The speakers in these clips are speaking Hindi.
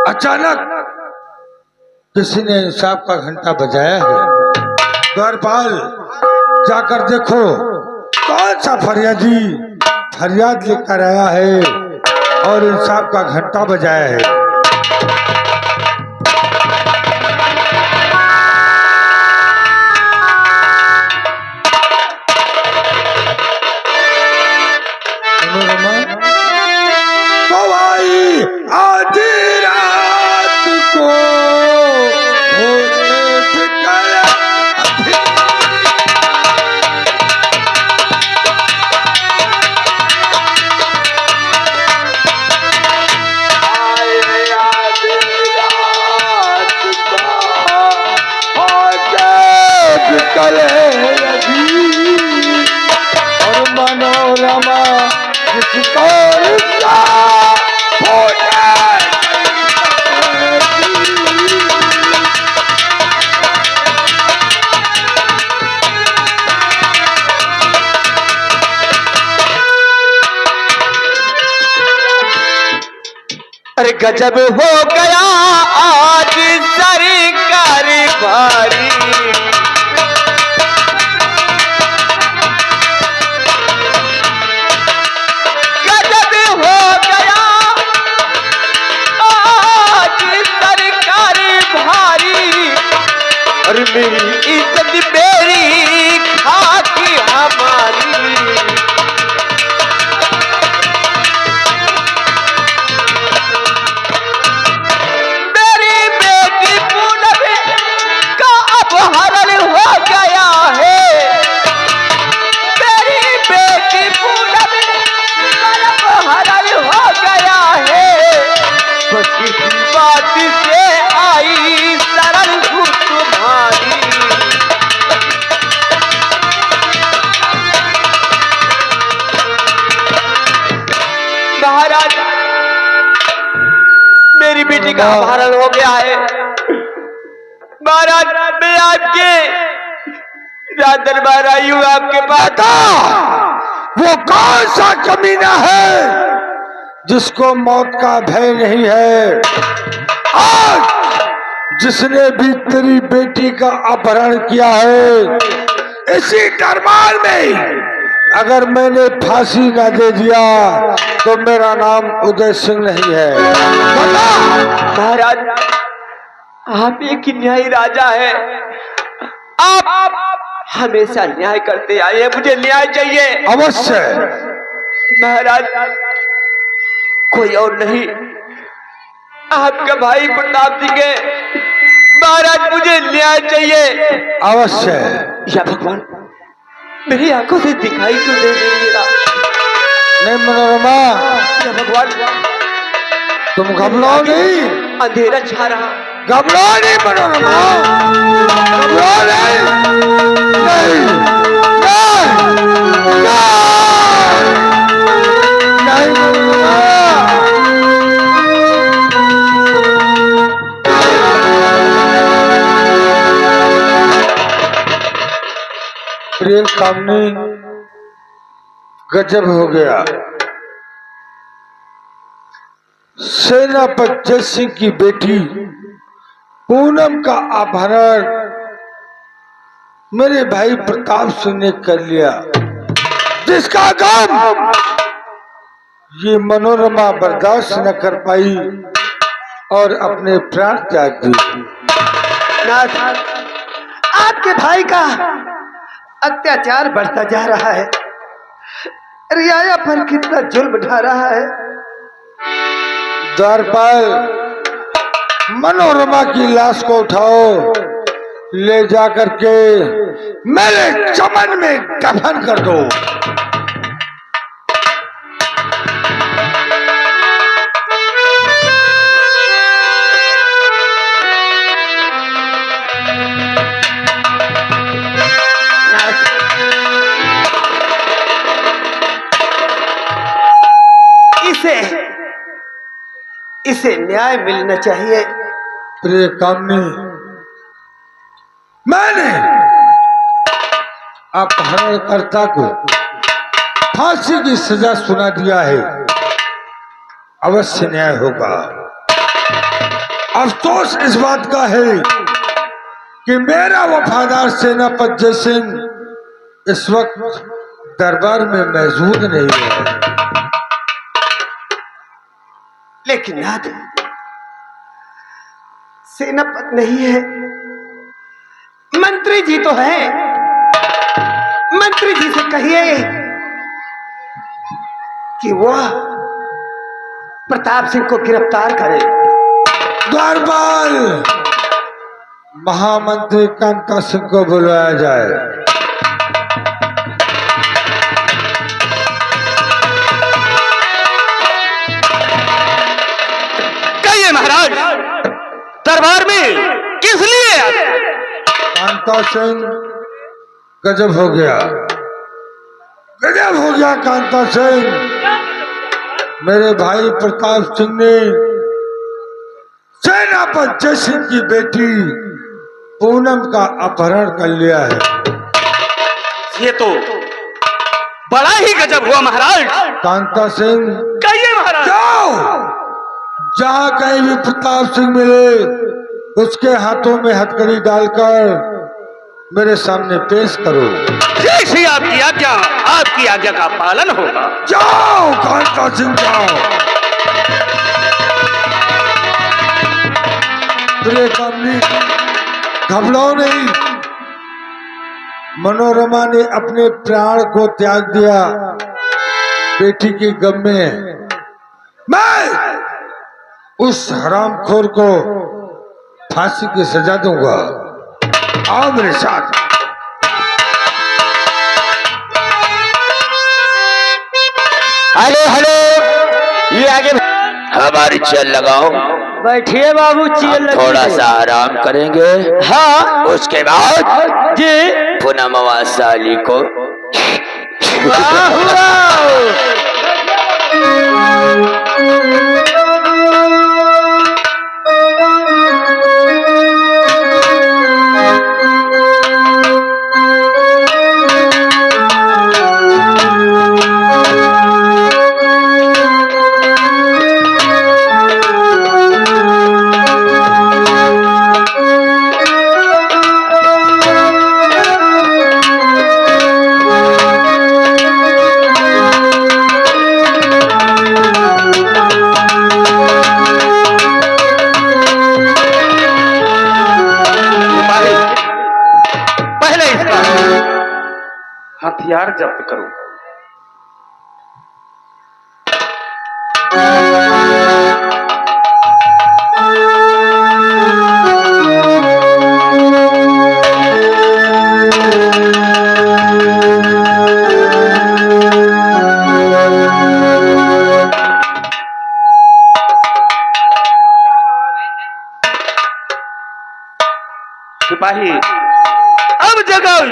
अचानक किसी ने इंसाफ का घंटा बजाया है। द्वारपाल, जाकर देखो कौन सा फरियादी फरियाद लेकर आया है और इंसाफ का घंटा बजाया है। तो भाई आधी रात को और मनोरमा जिसको अरे गजब हो गया आज सरकारी भारी। गजब हो गया आज सरकारी भारी। और मेरी इज्जत मेरी खाकी हमारी। महाराज, मेरी बेटी का अपहरण हो गया है। महाराज, मैं आपके रात दरबार आई हूँ आपके पास। वो कौन सा कमीना है जिसको मौत का भय नहीं है? आज जिसने भी तेरी बेटी का अपहरण किया है, इसी दरबार में अगर मैंने फांसी ना दे दिया तो मेरा नाम उदय सिंह नहीं है। महाराज, आप एक न्यायी राजा है। आप हमेशा न्याय करते आए हैं, मुझे न्याय चाहिए। अवश्य महाराज, कोई और नहीं, आपका भाई प्रताप सिंह है। महाराज, मुझे न्याय चाहिए। अवश्य। या भगवान, मेरी आंखों से दिखाई क्यों दे रहा? नहीं मनोरमा, या भगवान, तुम घबराओ नहीं। अंधेरा छा रहा। घबराओ नहीं मनोरमा, घबराओ नहीं। नहीं, नहीं, नहीं, मनोरमा। प्रेम कामनी गजब हो गया। सेनापति जय सिंह की बेटी पूनम का अपहरण मेरे भाई प्रताप सिंह ने कर लिया, जिसका गम ये मनोरमा बर्दाश्त न कर पाई और अपने प्राण त्याग दिए। आपके भाई का अत्याचार बढ़ता जा रहा है। रियाया पर कितना जुल्म ढा रहा है। द्वारपाल, मनोरमा की लाश को उठाओ, ले जाकर के मेरे चमन में दफन कर दो। इसे न्याय मिलना चाहिए। प्रिय कामनी, मैंने अपहरणकर्ता को फांसी की सजा सुना दिया है। अवश्य न्याय होगा। अफसोस इस बात का है कि मेरा वफादार सेनापति जय सिंह इस वक्त दरबार में मौजूद नहीं है। लेकिन नाथ, सेनापति नहीं है, मंत्री जी तो है। मंत्री जी से कहिए कि वह प्रताप सिंह को गिरफ्तार करे। द्वारपाल, महामंत्री कांता सिंह को बुलाया जाए। कहिए महाराज, दरबार में किस लिए? कांता सिंह, गजब हो गया, गजब हो गया कांता सिंह। मेरे भाई प्रताप सिंह ने सेनापति जय सिंह की बेटी पूनम का अपहरण कर लिया है। ये तो बड़ा ही गजब हुआ महाराज। कांता सिंह, कहिए महाराज। जाओ, जहां कहीं भी प्रताप सिंह मिले उसके हाथों में हथकड़ी डालकर मेरे सामने पेश करो। जैसी आपकी आज्ञा, आपकी आज्ञा का पालन होगा। जाओ कांता सिंह, जाओ। प्रियकामिनी, घबराओ नहीं। मनोरमा ने अपने प्राण को त्याग दिया बेटी के गम में। मैं उस हरामखोर को फांसी की सजा दूंगा। आओ मेरे साथ। हेलो हेलो, ये आगे हमारी चल लगाओ। बैठिए बाबू, चल थोड़ा सा आराम करेंगे। हाँ, उसके बाद जी। पूनम साली को हथियार जब्त करो। सिपाही, अब जगाओ।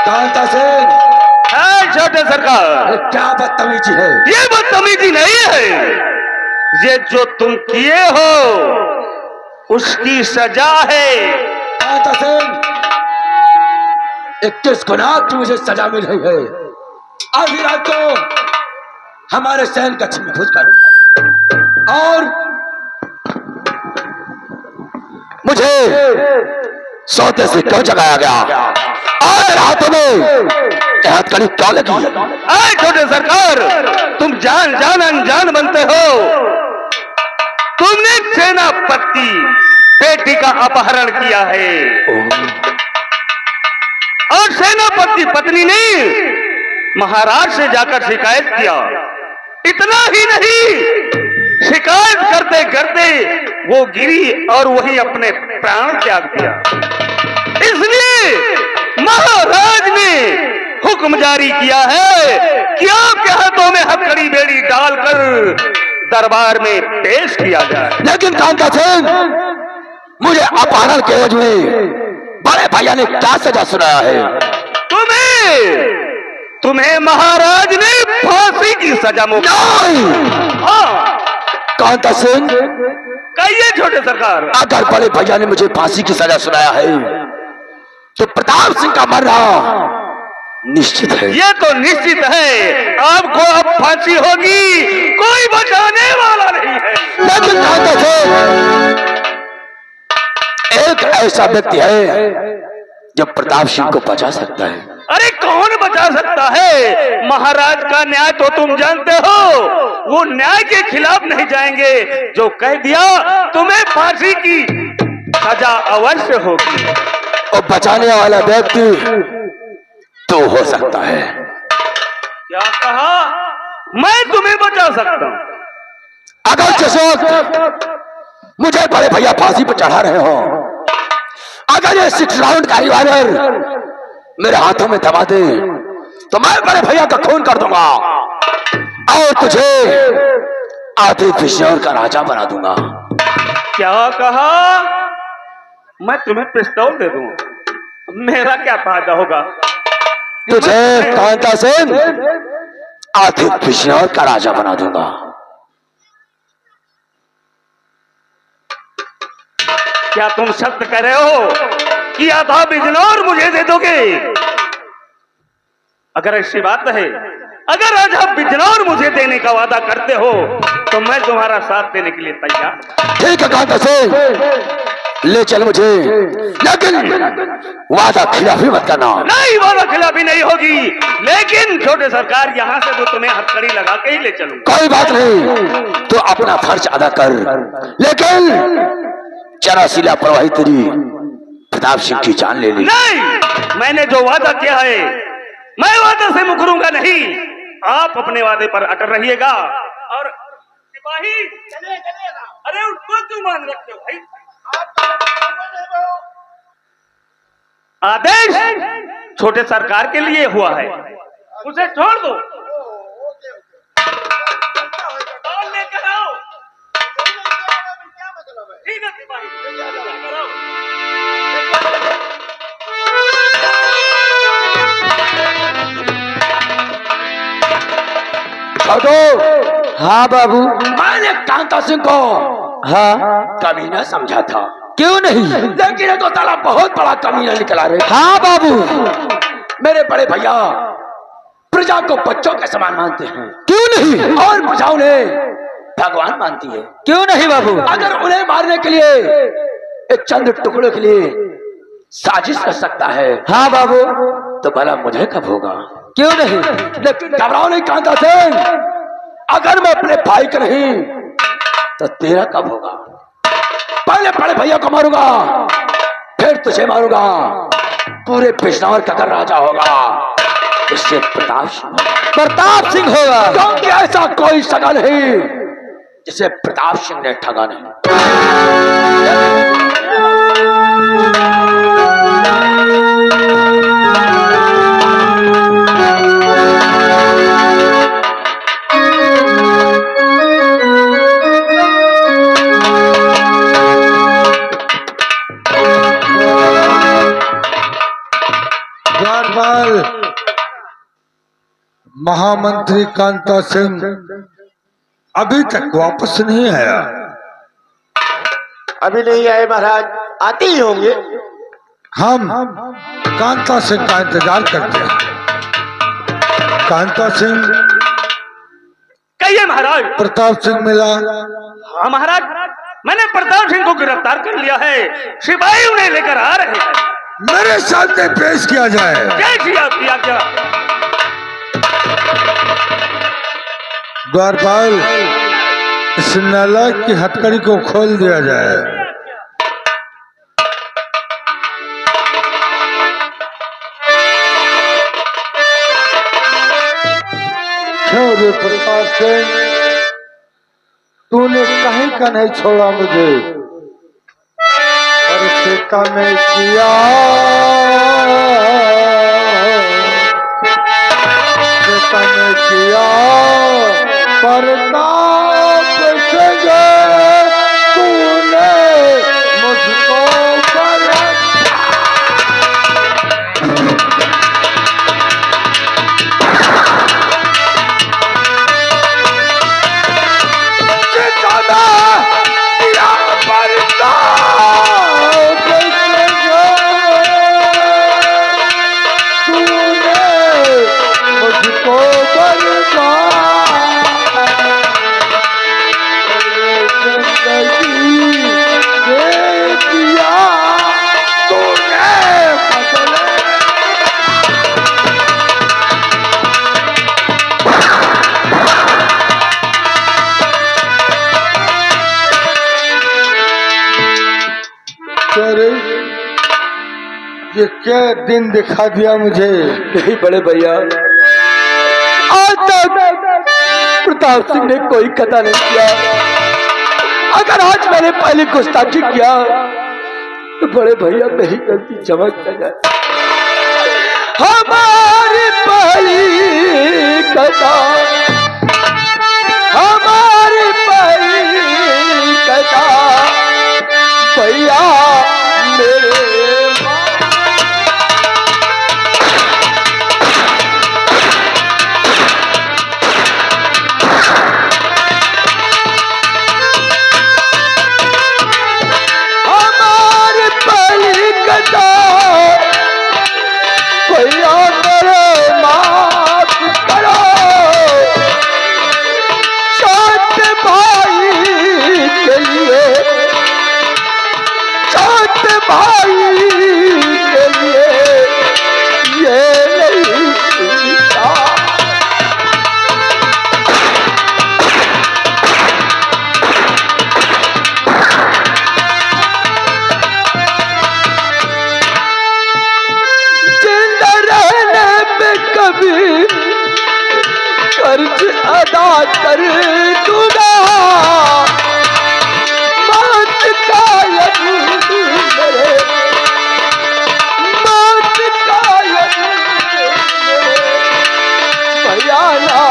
कांता सिंह, छोटे सरकार, क्या बदतमीजी है? ये बदतमीजी नहीं है, ये जो तुम किए हो उसकी सजा है। कांता सिंह, 21 गुनाह की मुझे सजा मिल रही है। आधी रात को हमारे सैन कक्ष में घुसकर और मुझे सोते से क्यों जगाया गया और हाथों में हथकड़ी क्यों लगी? आए छोटे सरकार, तुम जान जान अनजान बनते हो। तुमने सेनापति बेटी का अपहरण किया है और सेनापति पत्नी ने महाराज से जाकर शिकायत किया। इतना ही नहीं, शिकायत करते करते वो गिरी और वही अपने प्राण त्याग दिया। इसलिए महाराज ने हुक्म जारी किया है कि आपके हाथों में हथकड़ी बेड़ी डालकर दरबार में पेश किया जाए। लेकिन कांता सिंह, मुझे अपहरण के एवज में बड़े भैया ने क्या सजा सुनाया है? तुम्हें महाराज ने फांसी की सजा मुक्त। नहीं हाँ कांता सिंह, कहिए छोटे सरकार। अगर बड़े भैया ने मुझे फांसी की सजा सुनाया है तो प्रताप सिंह का मरना निश्चित है। ये तो निश्चित है, आपको अब फांसी होगी, कोई बचाने वाला नहीं है। लेकिन कांता सिंह, एक ऐसा व्यक्ति है जो प्रताप सिंह को बचा सकता है। अरे कौन बचा सकता है? महाराज का न्याय तो तुम जानते हो, वो न्याय के खिलाफ नहीं जाएंगे। जो कह दिया तुम्हें फांसी की सजा अवश्य होगी। और बचाने वाला व्यक्ति तो हो सकता है। क्या कहा? मैं तुम्हें बचा सकता हूं? अगर जिस वक्त मुझे बड़े भैया फांसी पर चढ़ा रहे हो, अगर ये 6 राउंड का रिवॉल्वर मेरे हाथों में थमा दे तो मैं बड़े भैया का खून कर दूंगा और तुझे आधे पिश्योर का राजा बना दूंगा। क्या कहा? मैं तुम्हें पिस्तौल दे दूं, मेरा क्या फायदा होगा? तुझे कांता सिंह आधे पिश्योर का राजा बना दूंगा। क्या तुम सत्य कह रहे हो कि आधा बिजनौर मुझे दे दोगे? अगर ऐसी बात है, अगर आधा बिजनौर मुझे देने का वादा करते हो तो मैं तुम्हारा साथ देने के लिए तैयार। ठीक है कांता सिंह, ले चल मुझे, लेकिन वादा खिलाफी मत करना। नहीं, वादा खिलाफी नहीं होगी, लेकिन छोटे सरकार यहाँ से तो तुम्हें हथकड़ी लगा के ही ले चलूंगा। कोई बात नहीं, तो अपना फर्ज अदा कर, लेकिन चरासी लापरवाही तेरी प्रताप सिंह की जान ले ली। नहीं, मैंने जो वादा किया है मैं वादा से मुकरूंगा नहीं। आप अपने वादे पर अटल रहिएगा। और सिपाही, अरे उसको क्यों मान रखते हो भाई? आदेश छोटे सरकार के लिए हुआ है, उसे छोड़ दो। और लेकर आओ। ठीक है सिपाही, लेकर आओ। हाँ बाबू, मैंने कांता सिंह को हाँ कमीना समझा था। क्यों नहीं? लेकिन ये तो ताला बहुत बड़ा कमीना निकला रे। हाँ बाबू, मेरे बड़े भैया प्रजा को बच्चों के समान मानते हैं। क्यों नहीं? और प्रजा उन्हें भगवान मानती है। क्यों नहीं बाबू? अगर उन्हें मारने के लिए एक चंद टुकड़ों के लिए साजिश कर सकता है, हाँ बाबू, तो भला मुझे कब होगा? क्यों नहीं? लेकिन घबराओ नहीं कांता सिंह, अगर मैं अपने भाई का नहीं तो तेरा कब होगा? पहले बड़े भैया को मारूंगा, फिर तुझे मारूंगा। पूरे पिछनौर का अगर राजा होगा उससे प्रताप सिंह होगा, क्योंकि ऐसा कोई सगा नहीं जिसे प्रताप सिंह ने ठगा नहीं। द्वारपाल महामंत्री कांता सिंह अभी तक वापस नहीं आया। अभी नहीं आए महाराज, आते ही होंगे। हम कांता सिंह का इंतजार करते हैं। कांता सिंह, कहिए महाराज। प्रताप सिंह मिला? हाँ महाराज, मैंने प्रताप सिंह को गिरफ्तार कर लिया है, सिपाही उन्हें लेकर आ रहे हैं। मेरे सामने पेश किया जाए। जय श्री राम की आज्ञा। द्वारपाल, इस नालायक की हथकड़ी को खोल दिया जाए। क्यों रे प्रताप सिंह, तूने कहीं का नहीं छोड़ा मुझे, और सीता में किया, सीता में किया प्रताप सिंह, तूने मुझको ये क्या दिन दिखा दिया मुझे। नहीं बड़े भैया, आज तक प्रताप सिंह ने कोई खता नहीं किया। अगर आज मैंने पहले गुस्ताखी किया तो बड़े भैया मेरी गलती चमक न जाए। हमारी पहली कथा, हमारी पहली कथा भैया मेरे कर्ज अदा कर दूंगा। मौत का यकीन मेरे, मौत का यकीन मेरे भयाना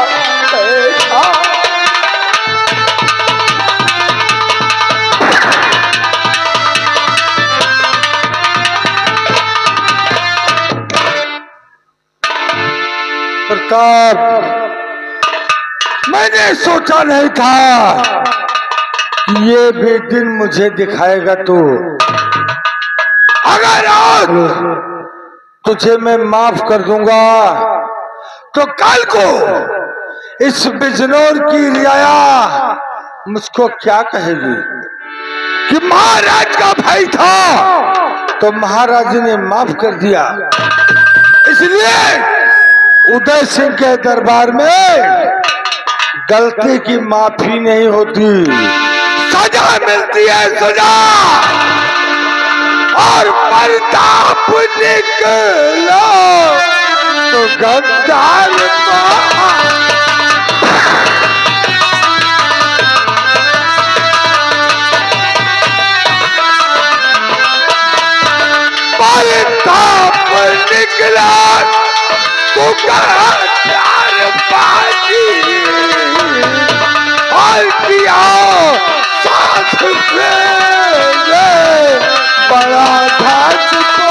पैसा। प्रताप, मैंने सोचा नहीं था कि ये भी दिन मुझे दिखाएगा तू। अगर आज तुझे मैं माफ कर दूंगा तो कल को इस बिजनौर की रियाया मुझको क्या कहेगी कि महाराज का भाई था तो महाराज ने माफ कर दिया। इसलिए उदय सिंह के दरबार में गलती की माफी नहीं होती, सजा मिलती है, सजा। और प्रताप निकलो तो गद्दार प्रताप निकला तो गद्दार बाजी और किया साथ में बड़ा घाट को।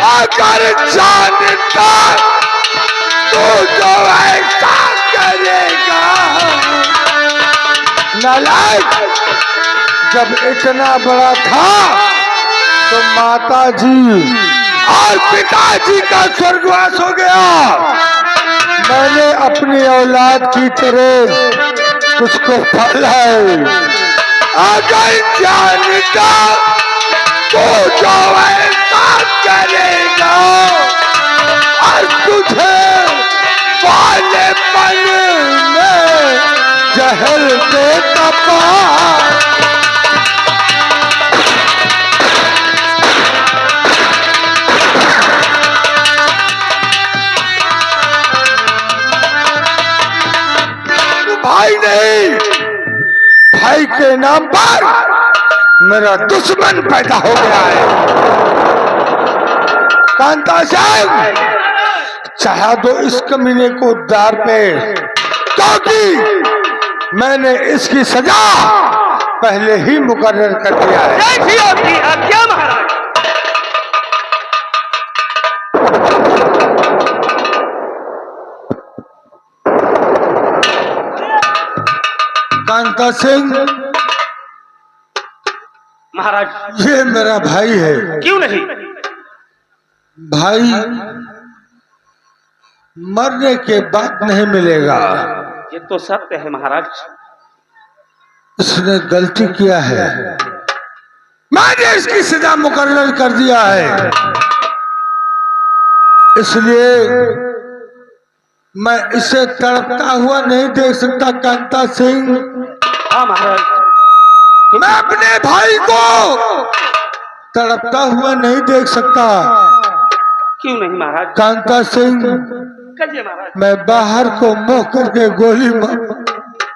अगर जानता तो जो ऐसा करेगा। नालायक, जब इतना बड़ा था तो माता जी और पिताजी का स्वर्गवास हो गया। मैंने अपनी औलाद की तरह तुझको पाला है। अगर जानता तो जो ऐसा करेगा और तुझे पाले पन में जहर दे तपा। भाई नहीं, भाई के नाम पर मेरा दुश्मन पैदा हो गया है। कांता साहब, चाहा दो इस कमीने को दार पे, क्योंकि मैंने इसकी सजा पहले ही मुकर्रर कर दिया है। क्या महाराज? कांता सिंह, महाराज, ये मेरा भाई है। क्यों नहीं? भाई मरने के बाद नहीं मिलेगा। ये तो सत्य है महाराज। इसने गलती किया है, मैंने इसकी सजा मुकर्रर कर दिया है। इसलिए मैं इसे तड़पता हुआ नहीं देख सकता कांता सिंह। हाँ महाराज। मैं अपने भाई को तड़पता हुआ नहीं देख सकता। क्यों नहीं महाराज? कांता सिंह, कहिए महाराज। मैं बाहर को मुंह करके गोली मार,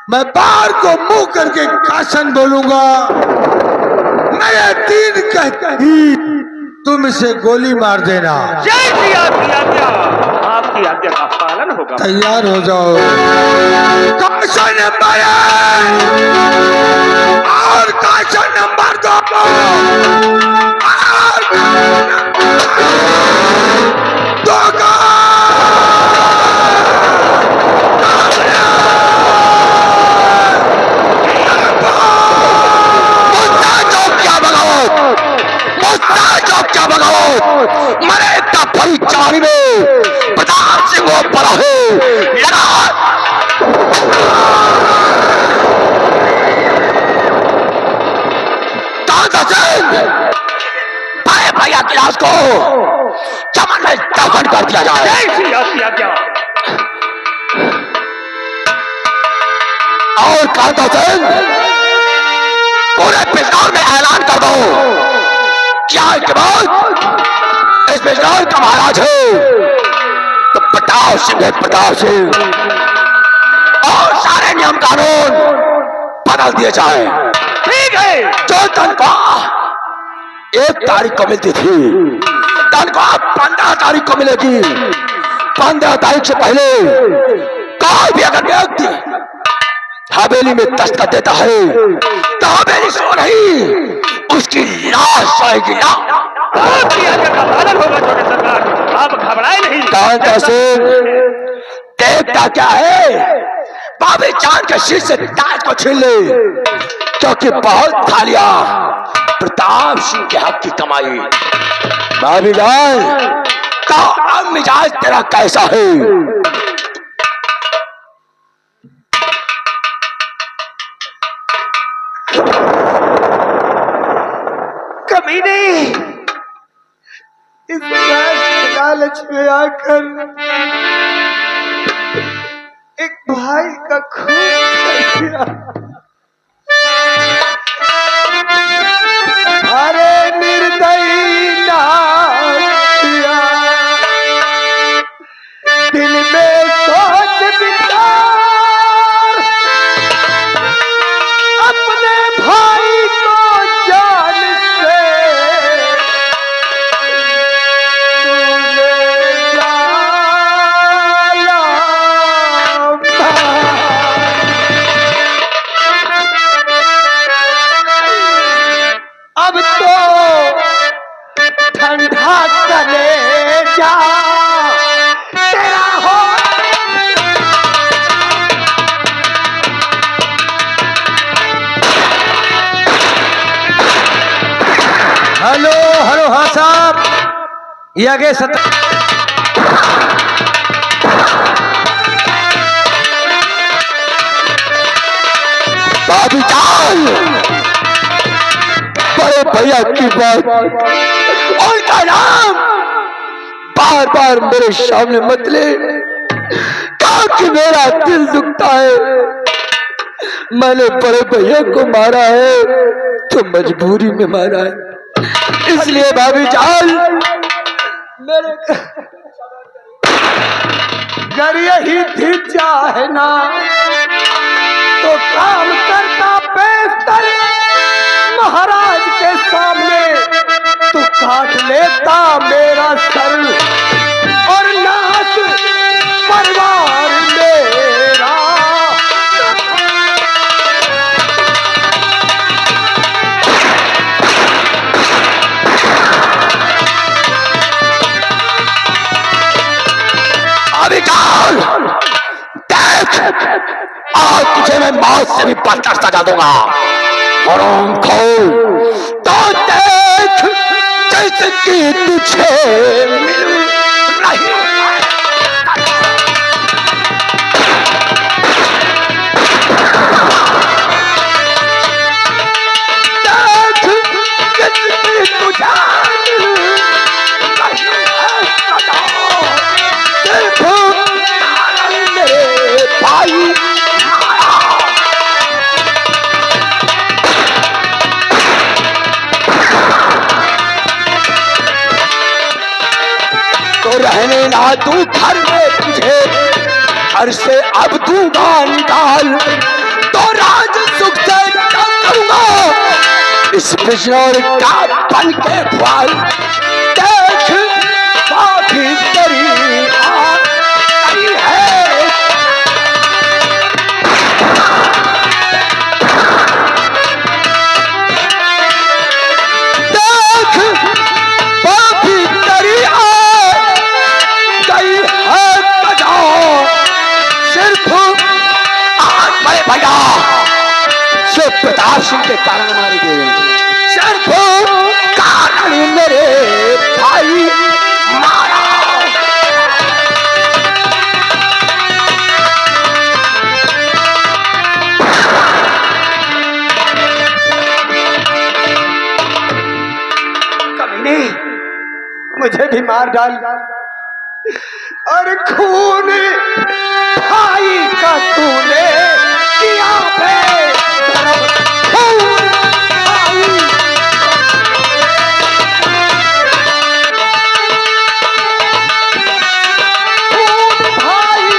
मैं बाहर को मुंह करके कासन बोलूंगा। मेरे तीन कहते ही तुम इसे गोली मार देना। जय श्री आपकी आज्ञा। आपकी आज्ञा का पालन होगा। तैयार हो जाओ। कासन नंबर 1 और कासन नंबर 2 मैंने इतना बड़ी चारी में प्रताप सिंह वो पड़ा है लड़ा। कांता सिंह, भाई भैया की लाश को चमन में दफन कर दिया जाए। जय श्री आपकी आज्ञा। और कांता सिंह, पूरे पिछड़ों में ऐलान कर दो क्या के बाद इस बिजनौर का महाराज है तो प्रताप सिंह है, प्रताप सिंह। और सारे नियम कानून बदल दिए जाए। ठीक है। जो तनख्वाह 1 तारीख को मिलती थी, तनख्वाह 15 तारीख को मिलेगी। 15 तारीख से पहले कोई भी अगर व्यक्ति हवेली में दस्तखत देता है तो हवेली सो नहीं, उसकी लाश आएगी। आपकी आज्ञा का पालन होगा छोटे सरकार। आप घबराए नहीं। कांता सिंह, देखता क्या है, बाबी चांद के सिर से ताज को छीन ले, क्योंकि बहुत खा लिया प्रताप सिंह के हक की कमाई। बाबी जान, तो अब मिजाज तेरा कैसा है? कमीने, इस लालच में आकर एक भाई का खून कर दिया। अरे निर्दयी नाथिया, दिल में सोच विचार, अपने भाई को जान से अब तो ठंडा चले जा तेरा हो। हेलो हेलो, हाँ साहब, ये आगे बाबी जान, बड़े भैया की बात उनका नाम बार बार मेरे सामने मत ले, क्योंकि मेरा दिल दुखता है। मैंने बड़े भैया को मारा है तो मजबूरी में मारा है, इसलिए भाभी जान मेरे घर यही थी चाहे ना तो काम करना बेहतर महाराज के सामने, तो काट लेता मेरा सर और नाश परिवार मेरा। अभी जान देख, आज तुझे मैं मौत से भी बढ़कर सजा दूंगा। हराम खोर, तो देख जिसकी तुझे मिल रही रहने ना तू घर में, तुझे घर से अब दूंगा निकाल, तो राज सुख से क्या करूंगा इस बिजनौर का बन के ख्वाल। देख बाकी तेरी आई है, देख बाकी तेरी गई है बजा, सिर्फ आज बड़े भैया से प्रताप सिंह के कारण मारी गई, सिर्फ कारण मेरे भाई मारा। कमीने, मुझे भी मार डाल और खून भाई का तूने किया बेशरम, खून भाई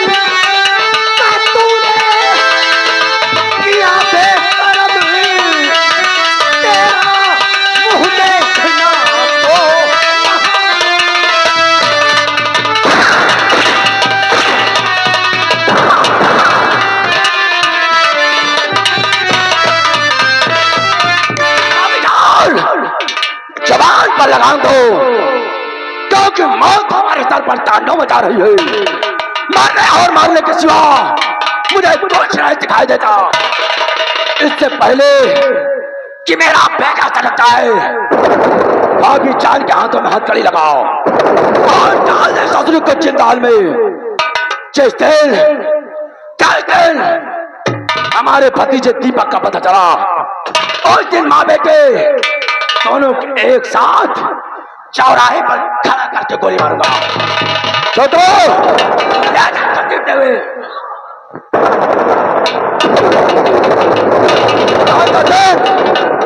का तूने किया बेशरम, तेरा मुंह देखना तो जवान पर लगाम दो, क्योंकि मौत हमारे सर पर तांडव मचा रही है। मारने और मारने के सिवा मुझे कुछ नहीं दिखाई देता। इससे पहले कि मेरा बेटा सटकता है, भाभी चांद के हाथों में हथकड़ी लगाओ और डाल दे ससुर को चिंताल में। जिस दिन कल दिन हमारे भतीजे दीपक का पता चला, उस दिन माँ बेटे दोनों एक साथ चौराहे पर खड़ा करके गोली मारूंगा। छोटो हुए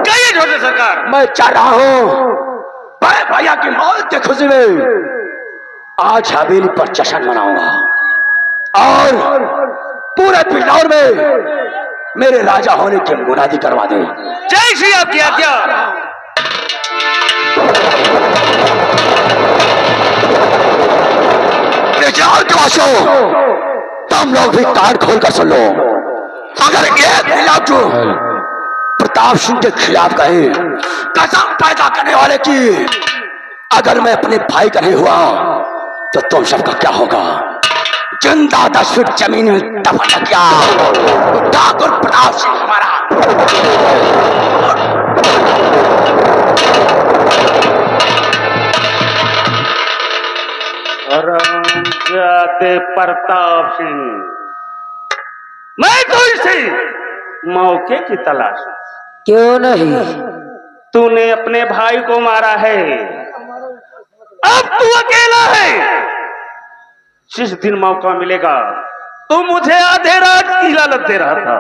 कहिए छोटे सरकार। मैं चाह रहा हूँ बड़े भैया की मौत की खुशी में आज हवेली पर जश्न मनाऊंगा और पूरे बिजनौर में मेरे राजा होने की मुनादी करवा दे। जय श्री आपकी आज्ञा। तुम लोग भी कान खोल कर सुन लो। अगर एक खिलाफ जो प्रताप सिंह के खिलाफ कहे, कसम पैदा करने वाले की अगर मैं अपने भाई का नहीं हुआ तो तुम सबका क्या होगा? जिंदा 10 फीट जमीन में दफन किया ठाकुर प्रताप सिंह हमारा। जाते प्रताप सिंह, मैं तो इसे मौके की तलाश। क्यों नहीं? तूने अपने भाई को मारा है, अब तू अकेला है। जिस दिन मौका मिलेगा तू मुझे आधे राज की लालच दे रहा था,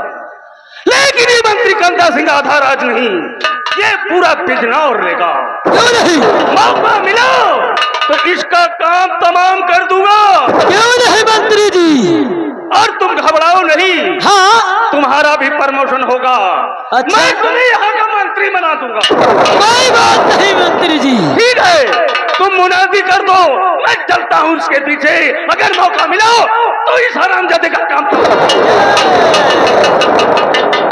लेकिन ये मंत्री कंधा सिंह आधा राज नहीं, ये पूरा बिजनौर लेगा। क्यों नहीं? मौका मिला तो इसका काम तमाम कर दूंगा। क्यों नहीं मंत्री जी? और तुम घबराओ नहीं, हाँ, तुम्हारा भी प्रमोशन होगा। अच्छा। मैं तुम्हें यहाँ का मंत्री बना दूंगा। कोई बात नहीं मंत्री जी। ठीक है, तुम मुनादी कर दो, मैं चलता हूँ उसके पीछे। अगर मौका मिला तो इस हरामजादे का काम करो।